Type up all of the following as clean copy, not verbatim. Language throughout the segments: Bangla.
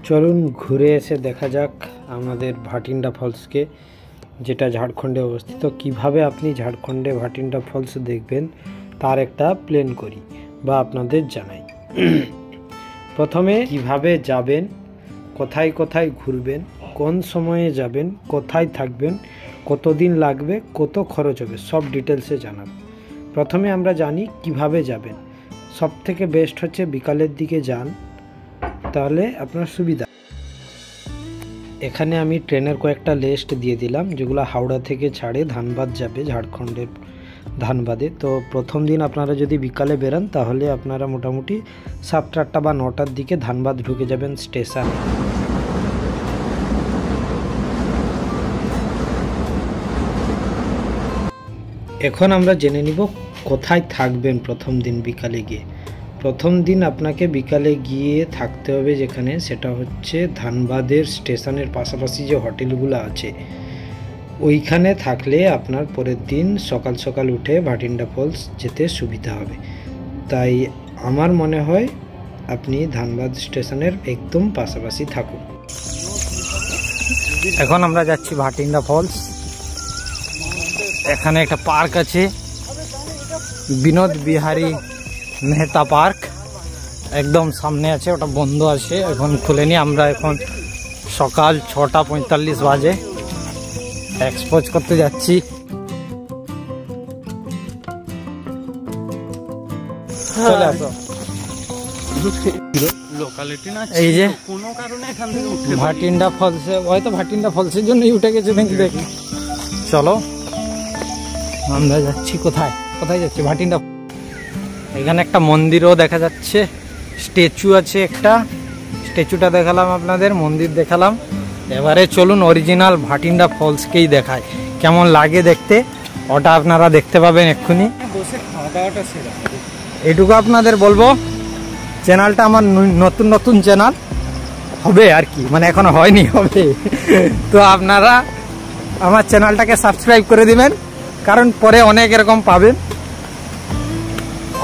চলুন ঘুরে এসে দেখা যাক আমাদের ভাটিন্ডা ফলসকে, যেটা ঝাড়খণ্ডে অবস্থিত। কিভাবে আপনি ঝাড়খণ্ডে ভাটিন্ডা ফলস দেখবেন তার একটা প্ল্যান করি বা আপনাদের জানাই। প্রথমে কিভাবে যাবেন, কোথায় কোথায় ঘুরবেন, কোন সময়ে যাবেন, কোথায় থাকবেন, কতদিন লাগবে, কত খরচ হবে, সব ডিটেলসে জানাব। প্রথমে আমরা জানি কিভাবে যাবেন। সব থেকে বেস্ট হচ্ছে বিকালের দিকে যান, তাহলে আপনার সুবিধা। এখানে আমি ট্রেনের কয়েকটা লিস্ট দিয়ে দিলাম, যেগুলো হাওড়া থেকে ছাড়ে ধানবাদ যাবে, ঝাড়খণ্ডের ধানবাদে। তো প্রথম দিন আপনারা যদি বিকালে বেরান তাহলে আপনারা মোটামুটি 7টা 8টা বা 9টার দিকে ধানবাদ ঢুকে যাবেন স্টেশন। এখন আমরা জেনে নিব কোথায় থাকবেন প্রথম দিন বিকালে গিয়ে। প্রথম দিন আপনাকে বিকালে গিয়ে থাকতে হবে যেখানে, সেটা হচ্ছে ধানবাদের স্টেশনের পাশাপাশি যে হোটেলগুলো আছে ওইখানে থাকলে আপনার পরের দিন সকাল সকাল উঠে ভাটিন্ডা ফলস যেতে সুবিধা হবে। তাই আমার মনে হয় আপনি ধানবাদ স্টেশনের একদম পাশাপাশি থাকুন। এখন আমরা যাচ্ছি ভাটিন্ডা ফলস। এখানে একটা পার্ক আছে, বিনোদ বিহারী মেহতা পার্ক, একদম সামনে আছে। ওটা বন্ধ আছে, এখন খুলেনি। আমরা এখন সকাল 6টা 45 বাজে এক্সপোজ করতে যাচ্ছি। এই যে ভাটিন্ডা ফলসে, হয়তো ভাটিন্ডা ফলসের জন্যই উঠে গেছে দেখি। চলো আমরা যাচ্ছি। কোথায় কোথায় যাচ্ছি? ভাটিন্ডা। এখানে একটা মন্দিরও দেখা যাচ্ছে, স্ট্যাচু আছে একটা, স্ট্যাচুটা দেখালাম আপনাদের, মন্দির দেখালাম। এবারে চলুন অরিজিনাল ভাটিন্ডা ফলসকেই দেখায়, কেমন লাগে দেখতে ওটা আপনারা দেখতে পাবেন এক্ষুনি। এইটুকু আপনাদের বলবো, চ্যানেলটা আমার নতুন নতুন চ্যানেল হবে আর কি, মানে এখনো হয়নি, হবে। তো আপনারা আমার চ্যানেলটাকে সাবস্ক্রাইব করে দিবেন, কারণ পরে অনেক এরকম পাবেন।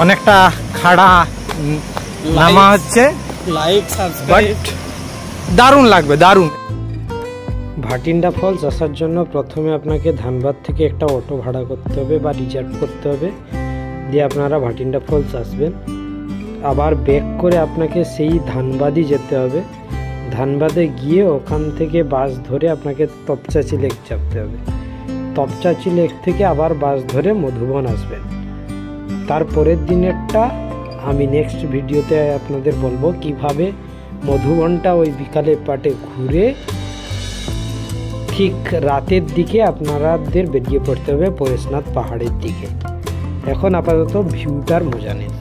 অনেকটা খাড়া নামা হচ্ছে, লাইক সাবস্ক্রাইব, দারুণ লাগবে, দারুণ। ভাটিন্ডা ফলস আসার জন্য প্রথমে আপনাকে ধানবাদ থেকে একটা অটো ভাড়া করতে হবে বা রিজার্ভ করতে হবে, দিয়ে আপনারা ভাটিন্ডা ফলস আসবেন। আবার ব্যাক করে আপনাকে সেই ধানবাদই যেতে হবে। ধানবাদে গিয়ে ওখান থেকে বাস ধরে আপনাকে তপচাচি লেক চাপতে হবে। তপচাচি লেক থেকে আবার বাস ধরে মধুবন আসবেন। তারপরের দিনেরটা আমি নেক্সট ভিডিওতে আপনাদের বলবো কিভাবে মধুবনটা ওই বিকালে পাটে ঘুরে ঠিক রাতের দিকে আপনাদের বেরিয়ে পড়তে হবে পরেশনাথ পাহাড়ের দিকে। এখন আপাতত ভিউটার মজা নেন।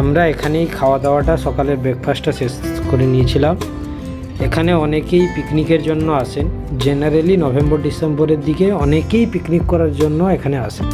আমরা এখানেই খাওয়া দাওয়াটা, সকালের ব্রেকফাস্টটা শেষ করে নিয়েছিলাম। এখানে অনেকেই পিকনিকের জন্য আসেন, জেনারেলি নভেম্বর ডিসেম্বরের দিকে অনেকেই পিকনিক করার জন্য এখানে আসেন।